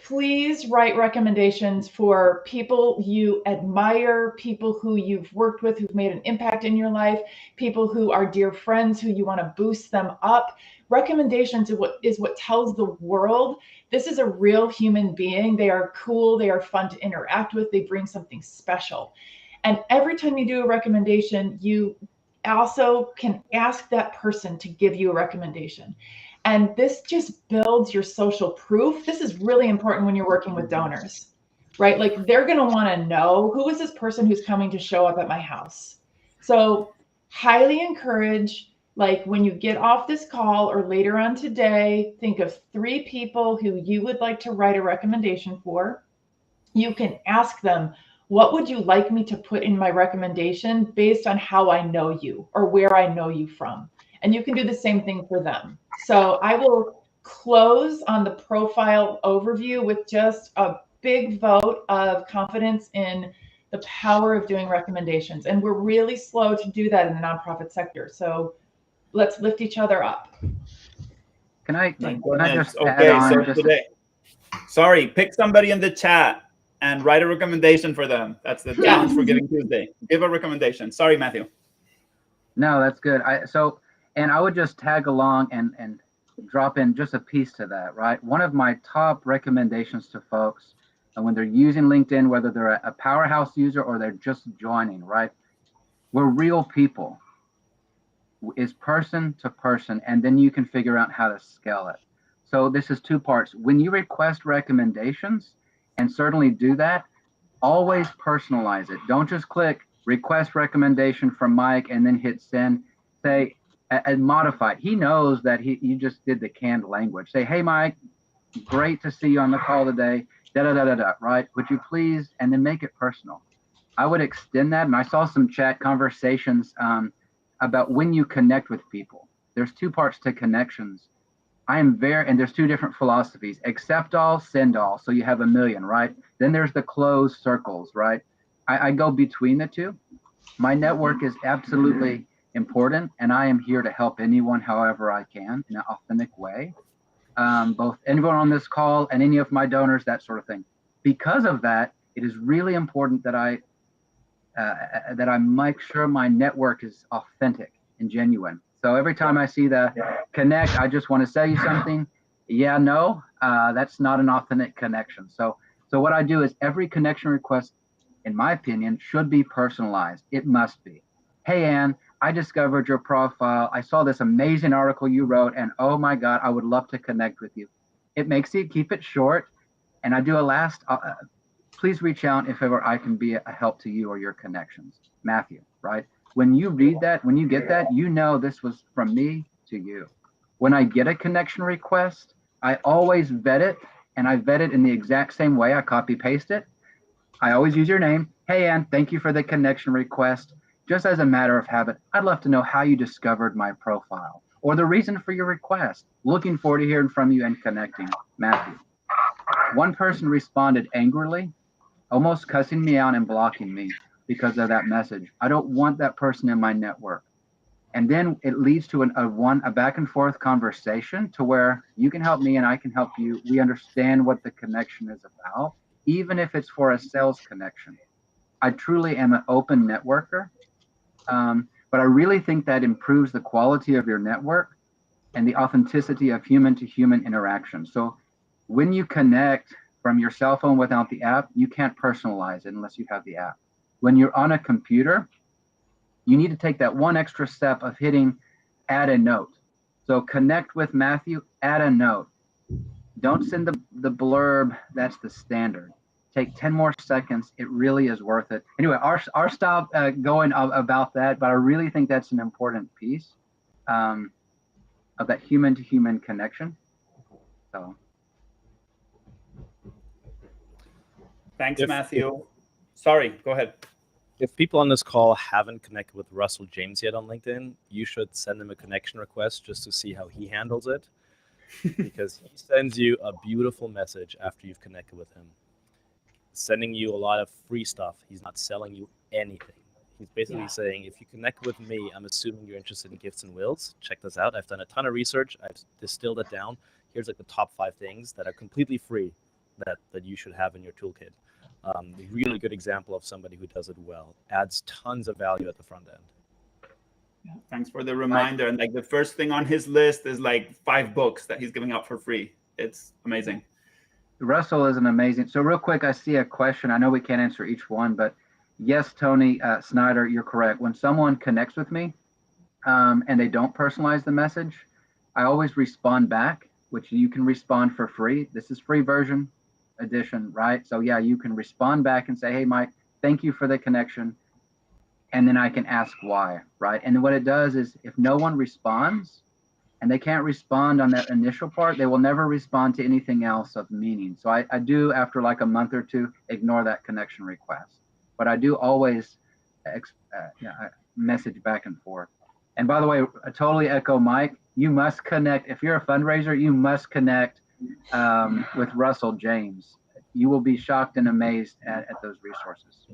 Please write recommendations for people you admire, people who you've worked with, who've made an impact in your life, people who are dear friends who you want to boost them up. Recommendations is what tells the world this is a real human being. They are cool. They are fun to interact with. They bring something special. And every time you do a recommendation, you also can ask that person to give you a recommendation. And this just builds your social proof. This is really important when you're working with donors, right? Like, they're going to want to know, who is this person who's coming to show up at my house? So highly encourage, like, when you get off this call or later on today, think of 3 people who you would like to write a recommendation for. You can ask them, what would you like me to put in my recommendation based on how I know you or where I know you from? And you can do the same thing for them. So I will close on the profile overview with just a big vote of confidence in the power of doing recommendations. And we're really slow to do that in the nonprofit sector. So let's lift each other up. Can I just okay, add on? So today, sorry, pick somebody in the chat and write a recommendation for them. That's the challenge for Giving Tuesday. Give a recommendation. Sorry, Matthew. No, that's good. And I would just tag along and drop in just a piece to that, right? One of my top recommendations to folks when they're using LinkedIn, whether they're a powerhouse user or they're just joining, right? We're real people. Is person to person, and then you can figure out how to scale it. So this is 2 parts. When you request recommendations, and certainly do that, always personalize it. Don't just click request recommendation from Mike and then hit send. Say, and modify it. He knows that you just did the canned language. Say, hey, Mike, great to see you on the call today. Right? Would you please? And then make it personal. I would extend that. And I saw some chat conversations about when you connect with people. There's 2 parts to connections. and there's 2 different philosophies: accept all, send all. So you have 1 million, right? Then there's the closed circles, right? I go between the 2. My network is absolutely important, and I am here to help anyone however I can in an authentic way. both anyone on this call and any of my donors, that sort of thing. Because of that, it is really important that I make sure my network is authentic and genuine. So every time I see the connect, I just want to say something. Yeah, no, that's not an authentic connection. So what I do is every connection request, in my opinion, should be personalized. It must be. Hey, Ann, I discovered your profile. I saw this amazing article you wrote, and oh my God, I would love to connect with you. It makes it, keep it short. And I do a last, please reach out if ever I can be a help to you or your connections. Matthew, right? When you read that, when you get that, you know this was from me to you. When I get a connection request, I always vet it, and I vet it in the exact same way. I copy paste it. I always use your name. Hey, Ann, thank you for the connection request. Just as a matter of habit, I'd love to know how you discovered my profile or the reason for your request. Looking forward to hearing from you and connecting. Matthew. One person responded angrily, almost cussing me out and blocking me because of that message. I don't want that person in my network. And then it leads to a back and forth conversation to where you can help me and I can help you. We understand what the connection is about, even if it's for a sales connection. I truly am an open networker, but I really think that improves the quality of your network and the authenticity of human to human interaction. So when you connect from your cell phone without the app, you can't personalize it unless you have the app. When you're on a computer, you need to take that one extra step of hitting add a note. So connect with Matthew, add a note. Don't send the blurb, that's the standard. Take 10 more seconds, it really is worth it. Anyway, our stop going about that, but I really think that's an important piece of that human to human connection. So. Thanks, Matthew. Sorry, go ahead. If people on this call haven't connected with Russell James yet on LinkedIn, you should send him a connection request just to see how he handles it, because he sends you a beautiful message after you've connected with him, sending you a lot of free stuff. He's not selling you anything. He's basically saying, if you connect with me, I'm assuming you're interested in gifts and wills. Check this out. I've done a ton of research. I've distilled it down. Here's like the top 5 things that are completely free that you should have in your toolkit. A really good example of somebody who does it well. Adds tons of value at the front end. Yeah, thanks for the reminder. And like the first thing on his list is like 5 books that he's giving out for free. It's amazing. Russell is an amazing. So real quick, I see a question. I know we can't answer each one, but yes, Tony Snyder, you're correct. When someone connects with me and they don't personalize the message, I always respond back, which you can respond for free. This is free version edition, right? So yeah, you can respond back and say, hey, Mike, thank you for the connection. And then I can ask why, right? And what it does is if no one responds and they can't respond on that initial part, they will never respond to anything else of meaning. So I do, after like a month or two, ignore that connection request. But I do always message back and forth. And by the way, I totally echo Mike. You must connect. If you're a fundraiser, you must connect with Russell James. You will be shocked and amazed at those resources.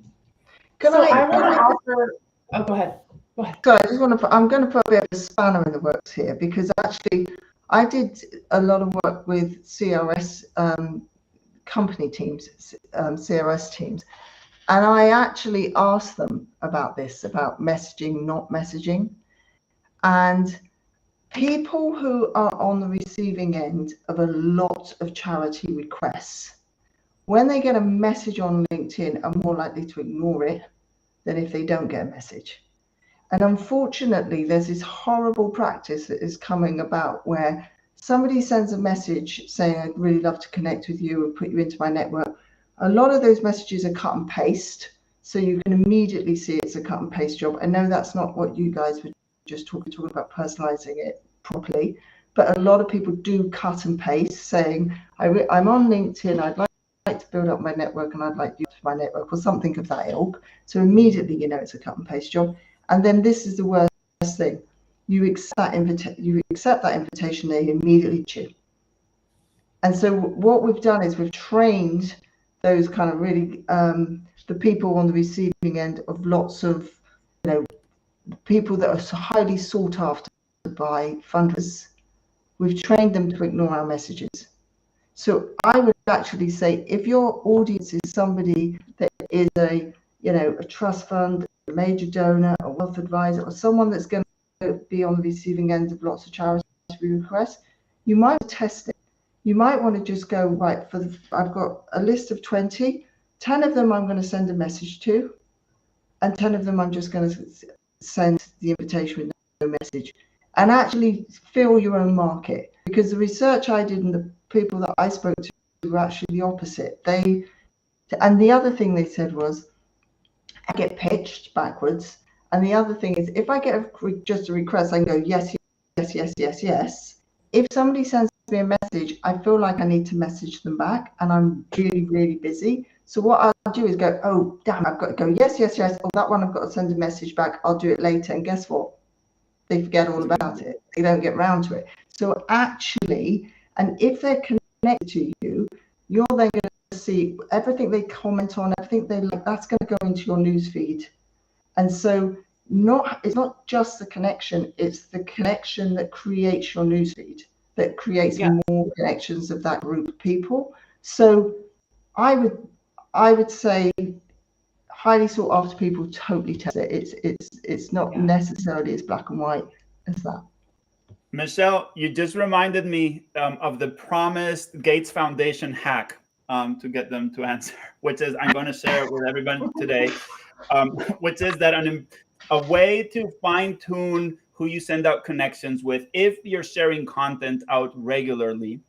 I want to offer. Oh, go ahead. Go ahead. So I just want to. I'm going to put a bit of a spanner in the works here, because actually, I did a lot of work with CRS company teams, CRS teams, and I actually asked them about this, about messaging, not messaging, and people who are on the receiving end of a lot of charity requests, when they get a message on LinkedIn, are more likely to ignore it than if they don't get a message. And unfortunately, there's this horrible practice that is coming about where somebody sends a message saying, I'd really love to connect with you or put you into my network. A lot of those messages are cut and paste, so you can immediately see it's a cut and paste job. I know that's not what you guys were just talking about, personalizing it properly, but a lot of people do cut and paste saying, I'm on LinkedIn, I'd like to build up my network and I'd like you to my network, or something of that ilk. So immediately you know it's a cut and paste job. And then this is the worst thing. You accept that invitation, they immediately chew. And so what we've done is we've trained those kind of really the people on the receiving end of lots of people that are highly sought after by fundraisers we've trained them to ignore our messages. So I would actually say, if your audience is somebody that is a trust fund, a major donor, a wealth advisor, or someone that's going to be on the receiving end of lots of charity requests, you might test it. You might want to just go, right, I've got a list of 20, 10 of them I'm going to send a message to, and 10 of them I'm just going to send the invitation with no message, and actually fill your own market. Because the research I did and the people that I spoke to were actually the opposite. And the other thing they said was, I get pitched backwards. And the other thing is, if I get just a request, I can go, yes, yes, yes, yes, yes. If somebody sends me a message, I feel like I need to message them back, and I'm really, really busy. So what I'll do is go, oh, damn, I've got to go, yes, yes, yes. Oh, that one I've got to send a message back. I'll do it later. And guess what? They forget all about it. They don't get round to it. So actually, and if they're connected to you, you're then going to see everything they comment on, everything they like, that's going to go into your news feed. And so it's not just the connection, it's the connection that creates your news feed, that creates more connections of that group of people. So I would say highly sought after people, totally test it. It's not necessarily as black and white as that. Michelle, you just reminded me of the promised Gates Foundation hack to get them to answer, which is, I'm going to share it with everyone today, which is that a way to fine tune who you send out connections with, if you're sharing content out regularly,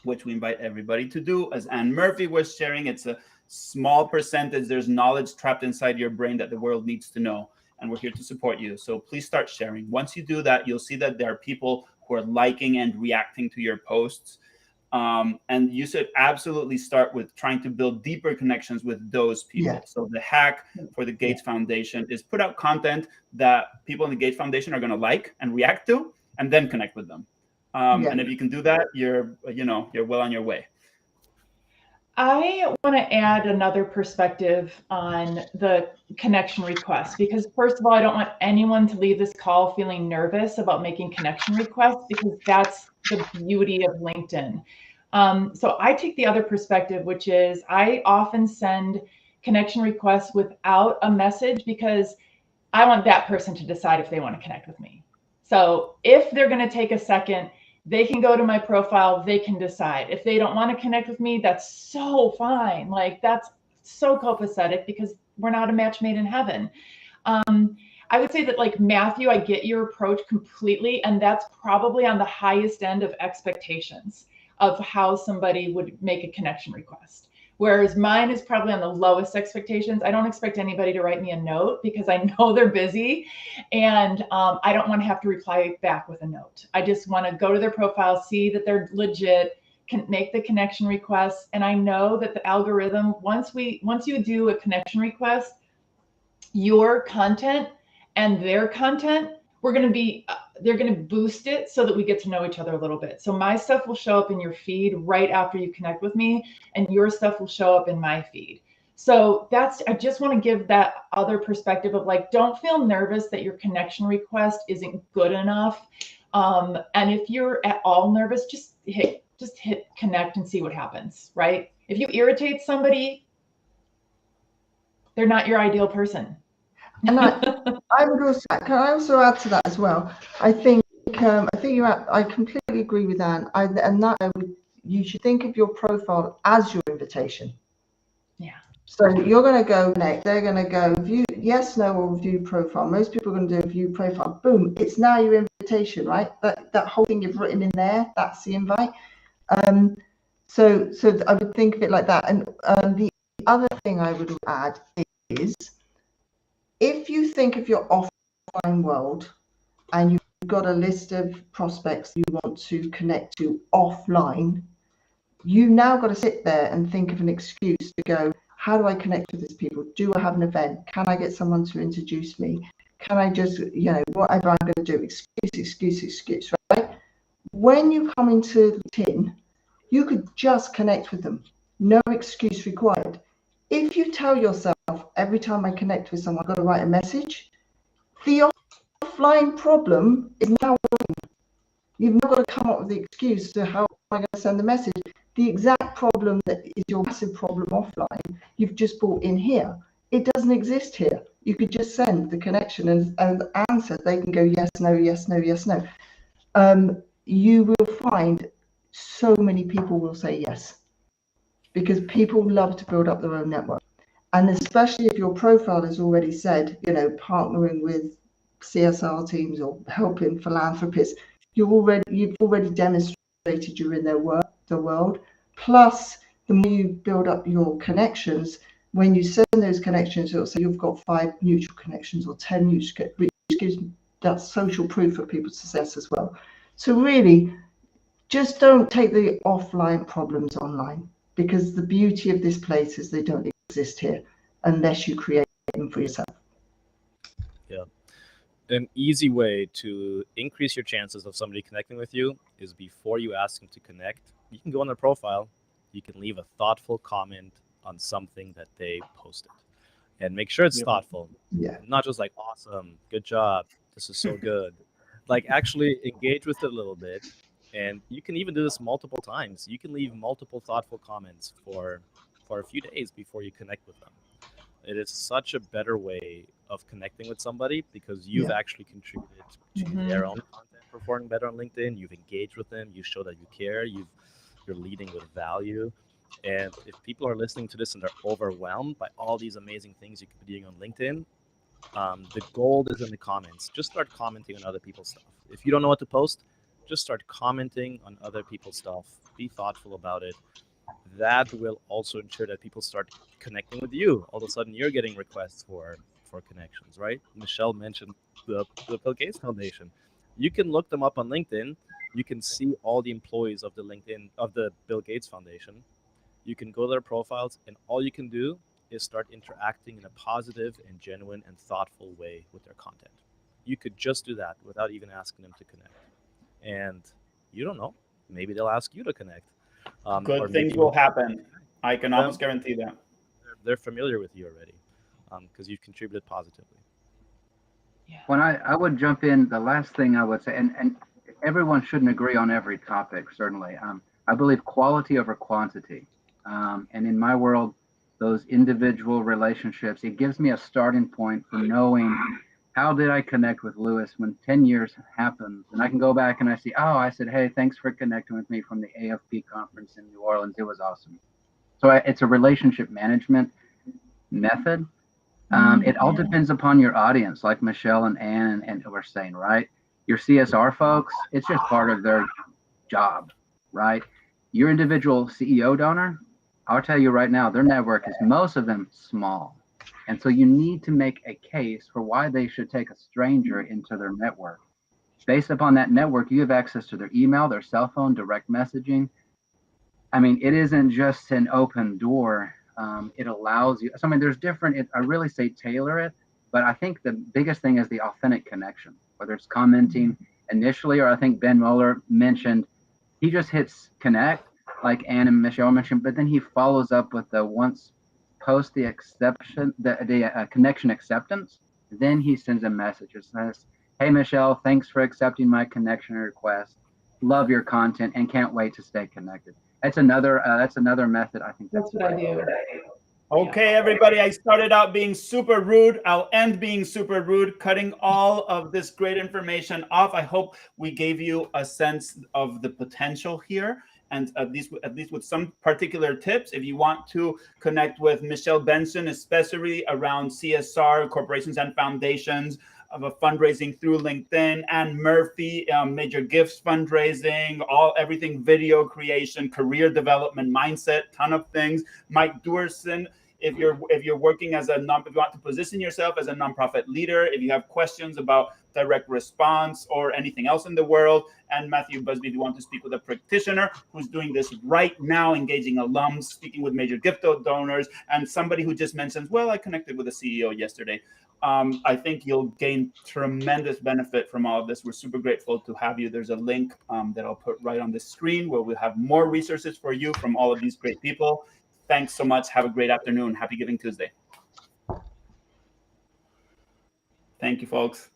which we invite everybody to do. As Anne Murphy was sharing, it's a small percentage. There's knowledge trapped inside your brain that the world needs to know, and we're here to support you. So please start sharing. Once you do that, you'll see that there are people who are liking and reacting to your posts. And you should absolutely start with trying to build deeper connections with those people. Yeah. So the hack for the Gates Foundation is put out content that people in the Gates Foundation are going to like and react to, and then connect with them. And if you can do that, you're well on your way. I want to add another perspective on the connection request, because first of all, I don't want anyone to leave this call feeling nervous about making connection requests, because that's the beauty of LinkedIn. So I take the other perspective, which is I often send connection requests without a message, because I want that person to decide if they want to connect with me. So if they're going to take a second, they can go to my profile, they can decide. If they don't want to connect with me, that's so fine. Like, that's so copacetic, because we're not a match made in heaven. I would say that, like, Matthew, I get your approach completely, and that's probably on the highest end of expectations of how somebody would make a connection request. Whereas mine is probably on the lowest expectations. I don't expect anybody to write me a note, because I know they're busy, and I don't want to have to reply back with a note. I just want to go to their profile, see that they're legit, can make the connection request. And I know that the algorithm, once you do a connection request, your content and their content, they're going to boost it so that we get to know each other a little bit. So my stuff will show up in your feed right after you connect with me, and your stuff will show up in my feed. So I just want to give that other perspective of, like, don't feel nervous that your connection request isn't good enough. And if you're at all nervous, just hit connect and see what happens, right? If you irritate somebody, they're not your ideal person. And can I also add to that as well? I think I completely agree with Anne. You should think of your profile as your invitation. Yeah. So you're going to go connect. They're going to go view yes, no, or view profile. Most people are going to do a view profile. Boom! It's now your invitation, right? That whole thing you've written in there, that's the invite. So I would think of it like that. And the other thing I would add is, if you think of your offline world and you've got a list of prospects you want to connect to offline, you've now got to sit there and think of an excuse to go, how do I connect with these people? Do I have an event? Can I get someone to introduce me? Can I just, whatever I'm going to do, excuse, right? When you come into LinkedIn, you could just connect with them. No excuse required. If you tell yourself, every time I connect with someone, I've got to write a message, the offline problem is now working. You've not got to come up with the excuse to how am I going to send the message. The exact problem that is your massive problem offline, you've just brought in here. It doesn't exist here. You could just send the connection and answer. They can go yes, no, yes, no, yes, no. You will find so many people will say yes, because people love to build up their own network. And especially if your profile has already said, partnering with CSR teams or helping philanthropists, you've already demonstrated you're in the world. Plus, the more you build up your connections, when you send those connections, it'll say you've got 5 mutual connections or 10 mutual, which gives that social proof for people's success as well. So really, just don't take the offline problems online, because the beauty of this place is they don't exist here unless you create them for yourself. Yeah. An easy way to increase your chances of somebody connecting with you is before you ask them to connect, you can go on their profile, you can leave a thoughtful comment on something that they posted. And make sure it's thoughtful. Yeah. Not just like, awesome, good job, this is so good. Like, actually engage with it a little bit. And you can even do this multiple times. You can leave multiple thoughtful comments for a few days before you connect with them. It is such a better way of connecting with somebody because you've actually contributed to their own content performing better on LinkedIn. You've engaged with them. You show that you care. You're leading with value. And if people are listening to this and they're overwhelmed by all these amazing things you could be doing on LinkedIn, the gold is in the comments. Just start commenting on other people's stuff. If you don't know what to post, just start commenting on other people's stuff. Be thoughtful about it. That will also ensure that people start connecting with you. All of a sudden, you're getting requests for connections, right? Michelle mentioned the Bill Gates Foundation. You can look them up on LinkedIn. You can see all the employees of the Bill Gates Foundation. You can go to their profiles, and all you can do is start interacting in a positive and genuine and thoughtful way with their content. You could just do that without even asking them to connect. And you don't know, maybe they'll ask you to connect. Good things will happen. I can almost guarantee that. They're familiar with you already because you've contributed positively. Yeah. When I would jump in, the last thing I would say, and everyone shouldn't agree on every topic, certainly. I believe quality over quantity. And in my world, those individual relationships, it gives me a starting point for knowing how did I connect with Lewis when 10 years happens. And I can go back and I see, oh, I said, hey, thanks for connecting with me from the AFP conference in New Orleans. It was awesome. So it's a relationship management method. It all depends upon your audience, like Michelle and Ann and were saying, right? Your CSR folks, it's just part of their job, right? Your individual CEO donor, I'll tell you right now, their network is most of them small. And so you need to make a case for why they should take a stranger into their network. Based upon that network, you have access to their email, their cell phone, direct messaging. I mean, it isn't just an open door. It allows you, so I mean, there's different, I really say tailor it, but I think the biggest thing is the authentic connection, whether it's commenting initially, or I think Ben Mueller mentioned, he just hits connect, like Ann and Michelle mentioned, but then he follows up with the once post the exception, the connection acceptance, then he sends a message. It says, hey, Michelle, thanks for accepting my connection request. Love your content and can't wait to stay connected. That's another method. I think That's what I do. Okay, everybody, I started out being super rude. I'll end being super rude, cutting all of this great information off. I hope we gave you a sense of the potential here, and at least with some particular tips. If you want to connect with Michelle Benson, especially around CSR, corporations and foundations, of a fundraising through LinkedIn, and Murphy, major gifts fundraising, everything video creation, career development, mindset, ton of things. Mike Duerson, if you're working as if you want to position yourself as a nonprofit leader, if you have questions about direct response or anything else in the world, and Matthew Busby, if you want to speak with a practitioner who's doing this right now, engaging alums, speaking with major gift donors, and somebody who just mentions, well, I connected with a CEO yesterday. I think you'll gain tremendous benefit from all of this. We're super grateful to have you. There's a link that I'll put right on the screen where we'll have more resources for you from all of these great people. Thanks so much. Have a great afternoon. Happy Giving Tuesday. Thank you, folks.